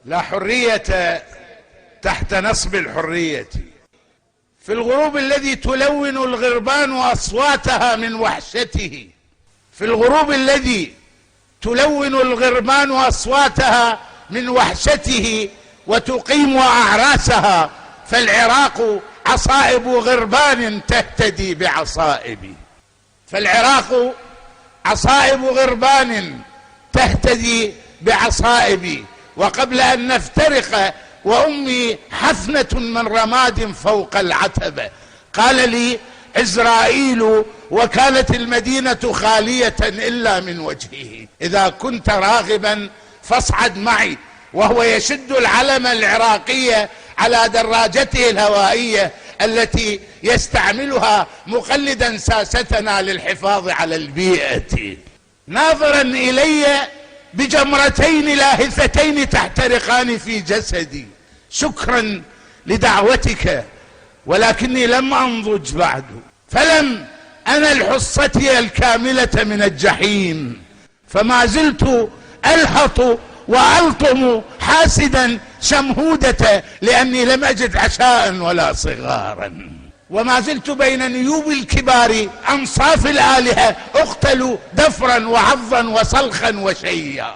لا حرية تحت نصب الحرية. في الغروب الذي تلون الغربان أصواتها من وحشته، في الغروب الذي تلون الغربان أصواتها من وحشته وتقيم أعراسها، فالعراق عصائب غربان تهتدي بعصائب، فالعراق عصائب غربان تهتدي بعصائب. وقبل أن نفترق وأمي حفنة من رماد فوق العتبة، قال لي عزرائيل وكانت المدينة خالية إلا من وجهه، إذا كنت راغبا فاصعد معي. وهو يشد العلم العراقي على دراجته الهوائية التي يستعملها مقلدا ساستنا للحفاظ على البيئة، ناظرا إلي بجمرتين لاهثتين تحترقان في جسدي. شكرا لدعوتك، ولكني لم أنضج بعد، فلم أنل حصتي الكاملة من الجحيم، فما زلت ألهط وألطم حاسدا شمهودة لأني لم أجد عشاء ولا صغارا، وما زلت بين نيوب الكبار أنصاف الآلهة أقتل دفرا وعظا وصلخا وشيا،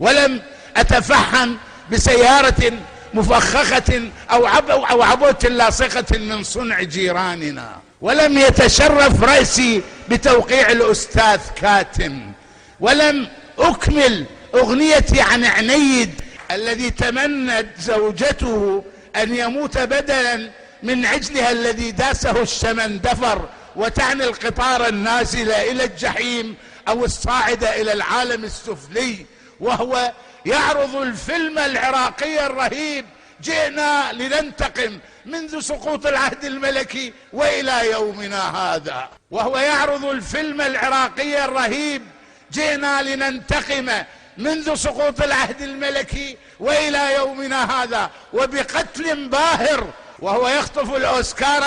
ولم أتفحم بسيارة مفخخة أو عبوة لاصقة من صنع جيراننا، ولم يتشرف رأسي بتوقيع الأستاذ كاتم، ولم أكمل أغنيتي عن عنيد الذي تمنت زوجته أن يموت بدلا من عجلها الذي داسه الشمندفر، وتعني القطار النازل إلى الجحيم أو الصاعد إلى العالم السفلي، وهو يعرض الفيلم العراقي الرهيب جئنا لننتقم منذ سقوط العهد الملكي وإلى يومنا هذا، وهو يعرض الفيلم العراقي الرهيب جئنا لننتقم منذ سقوط العهد الملكي وإلى يومنا هذا، وبقتل باهر، وهو يخطف الأوسكار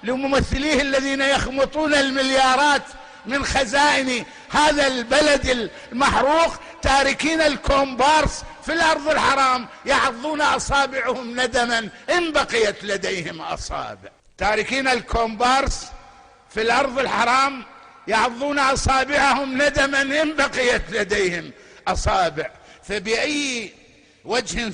لممثليه الذين يخمطون المليارات من خزائن هذا البلد المحروق، تاركين الكومبارس في الأرض الحرام يعضون أصابعهم ندما إن بقيت لديهم أصابع، تاركين الكومبارس في الأرض الحرام يعضون أصابعهم ندما إن بقيت لديهم أصابع. فبأي وجه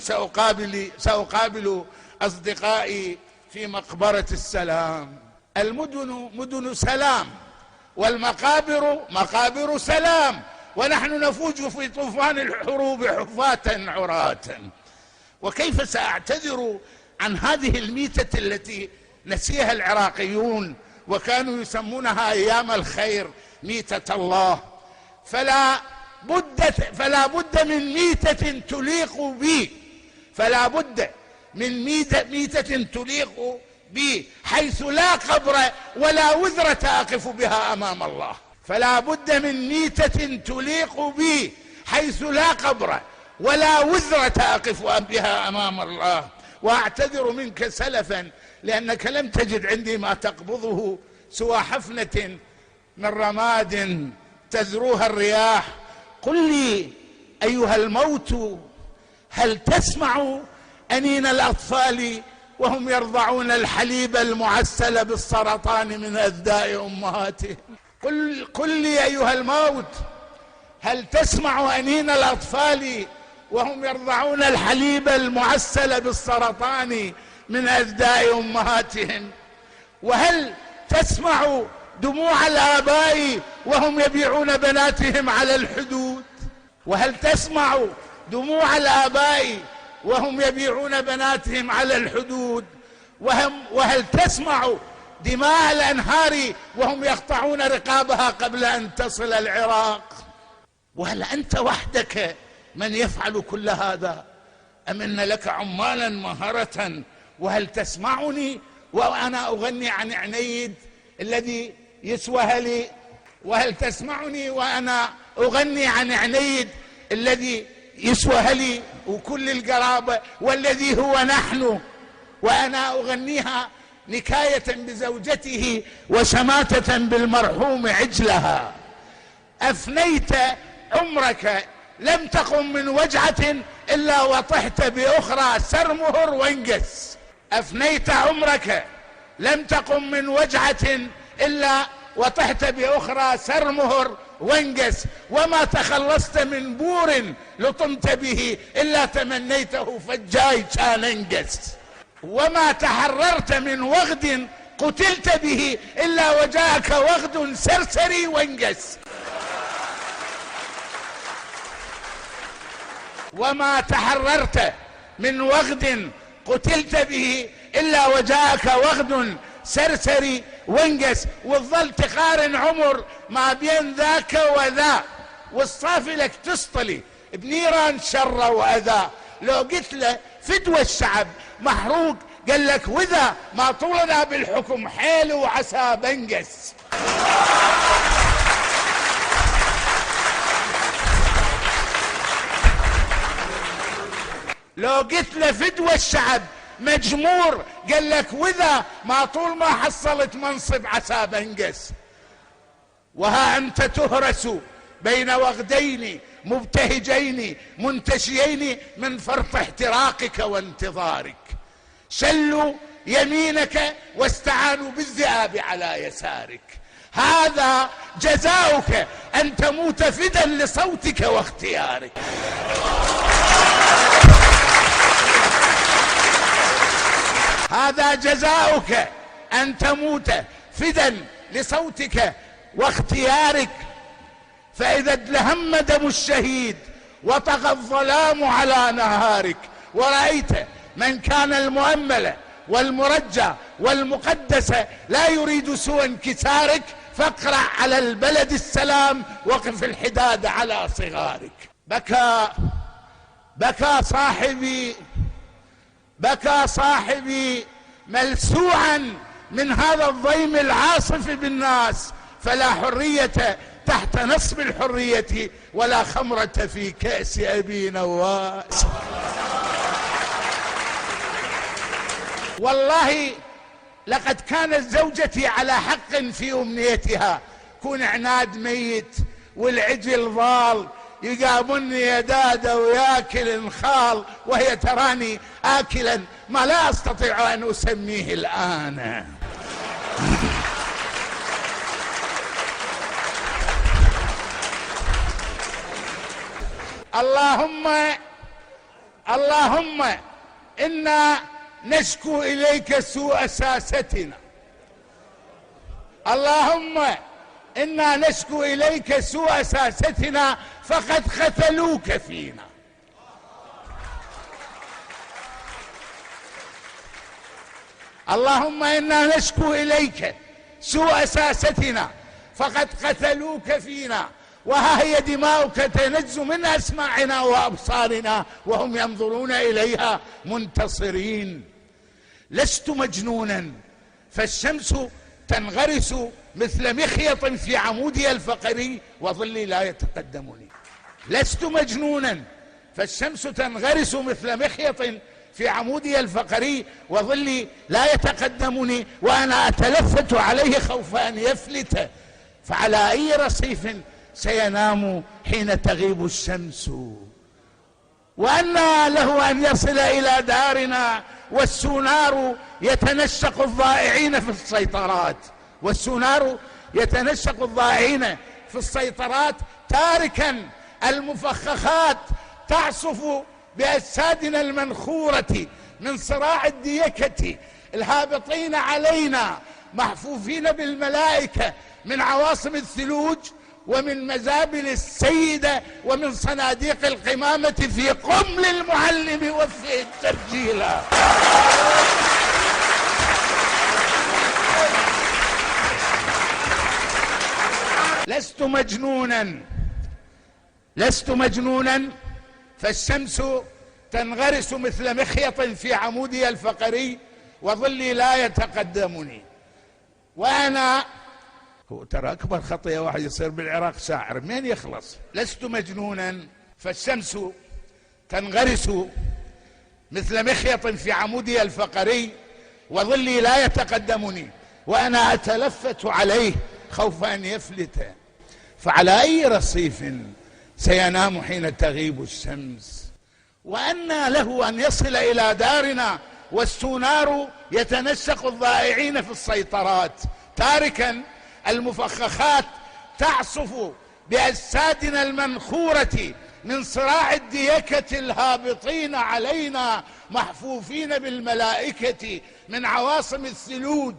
سأقابل أصدقائي في مقبرة السلام؟ المدن مدن سلام، والمقابر مقابر سلام، ونحن نفوج في طوفان الحروب حفاة عراة. وكيف سأعتذر عن هذه الميتة التي نسيها العراقيون وكانوا يسمونها أيام الخير ميتة الله؟ فلا بد من ميتة تليق بي، فلا بد من ميتة تليق بي، حيث لا قبر ولا وزرة أقف بها أمام الله، فلا بد من ميتة تليق بي، حيث لا قبر ولا وزرة أقف بها أمام الله. وأعتذر منك سلفا لأنك لم تجد عندي ما تقبضه سوى حفنة من رماد تذروها الرياح. قل لي أيها الموت، هل تسمع أنين الأطفال وهم يرضعون الحليب المعسل بالسرطان من أثداء أمهاتهم؟ قل لي أيها الموت، هل تسمع أنين الأطفال وهم يرضعون الحليب المعسل بالسرطان من أثداء أمهاتهم؟ وهل تسمع دموع الآباء وهم يبيعون بناتهم على الحدود؟ وهل تسمع دموع الآباء وهم يبيعون بناتهم على الحدود؟ وهل تسمع دماء الأنهار وهم يقطعون رقابها قبل أن تصل العراق؟ وهل أنت وحدك من يفعل كل هذا أم إن لك عمالا مهرة؟ وهل تسمعني وأنا أغني عن عنيد الذي يسوى لي؟ وهل تسمعني وأنا أغني عن عنيد الذي يسوى لي وكل القرابة والذي هو نحن، وأنا أغنيها نكاية بزوجته وشماتة بالمرحوم عجلها؟ أفنيت عمرك لم تقم من وجعة إلا وطحت بأخرى سرمهر وانقس. أفنيت عمرك لم تقم من وجعة إلا وطحت بأخرى سرمهر وانقس. وما تخلصت من بور لطمت به إلا تمنيته فجاي كان انقس. وما تحررت من وغد قتلت به إلا وجاءك وغد سرسري وانقس. وما تحررت من وغد قتلت به إلا وجاءك وغد سرسري وانقس. وتظل تقارن عمر ما بين ذاك وذا، والصافي لك تصطلي بنيران شر وأذى. لو قلت له فدوى الشعب محروق قال لك وذا ما طولنا بالحكم حيل وعسى بنقس. لو قلت له فدوى الشعب مجمور قال لك وذا ما طول ما حصلت منصب عسى بنقس. وها أنت تهرس بين وغدين مبتهجين منتشيين من فرط احتراقك وانتظارك. شلوا يمينك واستعانوا بالذئاب على يسارك. هذا جزاؤك أن تموت فدا لصوتك واختيارك. هذا جزاؤك أن تموت فدا لصوتك واختيارك. فإذا ادلهم دم الشهيد وطغى الظلام على نهارك، ورأيت من كان المؤمل والمرجى والمقدس لا يريد سوى انكسارك، فاقرع على البلد السلام وقف الحداد على صغارك. بكى صاحبي ملسوعا من هذا الضيم العاصف بالناس. فلا حرية تحت نصب الحرية ولا خمرة في كأس أبي نواس. والله لقد كانت زوجتي على حق في أمنيتها. كون عناد ميت والعجل ضال يقابلني يا دادا وياكل الخال، وهي تراني آكلا ما لا أستطيع أن أسميه الآن. اللهم إنا نشكو إليك سوء ساستنا. اللهم إنا نشكو إليك سوء ساستنا فقد قتلوك فينا. اللهم إنا نشكو إليك سوء ساستنا فقد قتلوك فينا، وها هي دماؤك تنز من أسماعنا وأبصارنا وهم ينظرون إليها منتصرين. لست مجنونا فالشمس تنغرس مثل مخيط في عمودي الفقري وظلي لا يتقدمني. لست مجنونا فالشمس تنغرس مثل مخيط في عمودي الفقري وظلي لا يتقدمني، وأنا أتلفت عليه خوف أن يفلت. فعلى أي رصيف سينام حين تغيب الشمس؟ وأنى له أن يصل إلى دارنا والسونار يتنشق الضائعين في السيطرات. والسونار يتنشق الضائعين في السيطرات تاركا المفخخات تعصف بأجسادنا المنخورة من صراع الديكة الهابطين علينا محفوفين بالملائكة من عواصم الثلوج ومن مزابل السيدة ومن صناديق القمامة في قمل المعلم وفي الترجيلة. لست مجنونا فالشمس تنغرس مثل مخيط في عمودي الفقري وظلي لا يتقدمني. وأنا هو ترى أكبر خطية واحد يصير بالعراق شاعر من يخلص. لست مجنونا فالشمس تنغرس مثل مخيط في عمودي الفقري وظلي لا يتقدمني، وأنا أتلفت عليه خوف أن يفلت. فعلى أي رصيف سينام حين تغيب الشمس. وأنى له أن يصل إلى دارنا والسونار يتنسق الضائعين في السيطرات، تاركا المفخخات تعصف بأجسادنا المنخورة من صراع الديكة الهابطين علينا محفوفين بالملائكة من عواصم الثلوج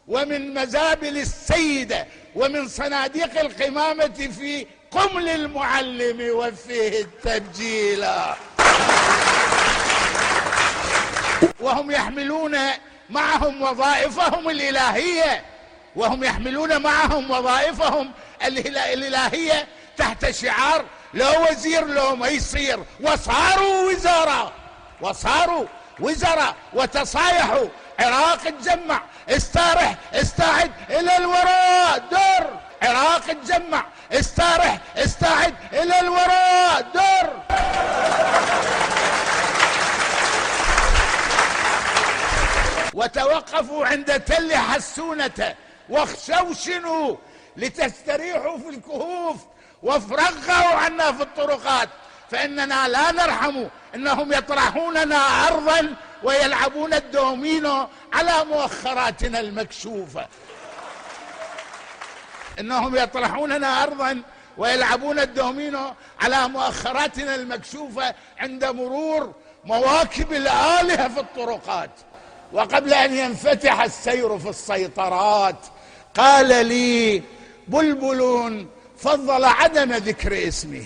ومن مزابل السيدة ومن صناديق القمامة في قمل المعلم وفيه التبجيل. وهم يحملون معهم وظائفهم الإلهية، وهم يحملون معهم وظائفهم الإلهية تحت شعار لو وزير لو ما يصير، وصاروا وزراء وتصايحوا. عراق تجمع، استارح استعد إلى الوراء دور. عراق تجمع، استارح استعد إلى الوراء دور. وتوقفوا عند تل حسونة واخشوشنوا لتستريحوا في الكهوف وافرغوا عنا في الطرقات، فإننا لا نرحم. إنهم يطرحوننا أرضا ويلعبون الدومينو على مؤخراتنا المكشوفة. إنهم يطرحوننا أرضا ويلعبون الدومينو على مؤخراتنا المكشوفة عند مرور مواكب الآلهة في الطرقات. وقبل أن ينفتح السير في السيطرات قال لي بلبل فضل عدم ذكر اسمه.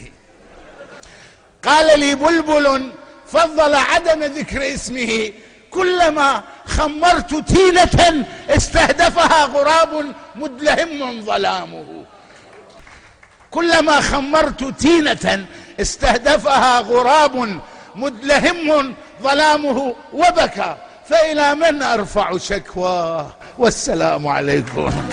قال لي بلبل فضل عدم ذكر اسمه كلما خمرت تينة استهدفها غراب مدلهم ظلامه. كلما خمرت تينة استهدفها غراب مدلهم ظلامه وبكى. فإلى من أرفع شكواه؟ والسلام عليكم.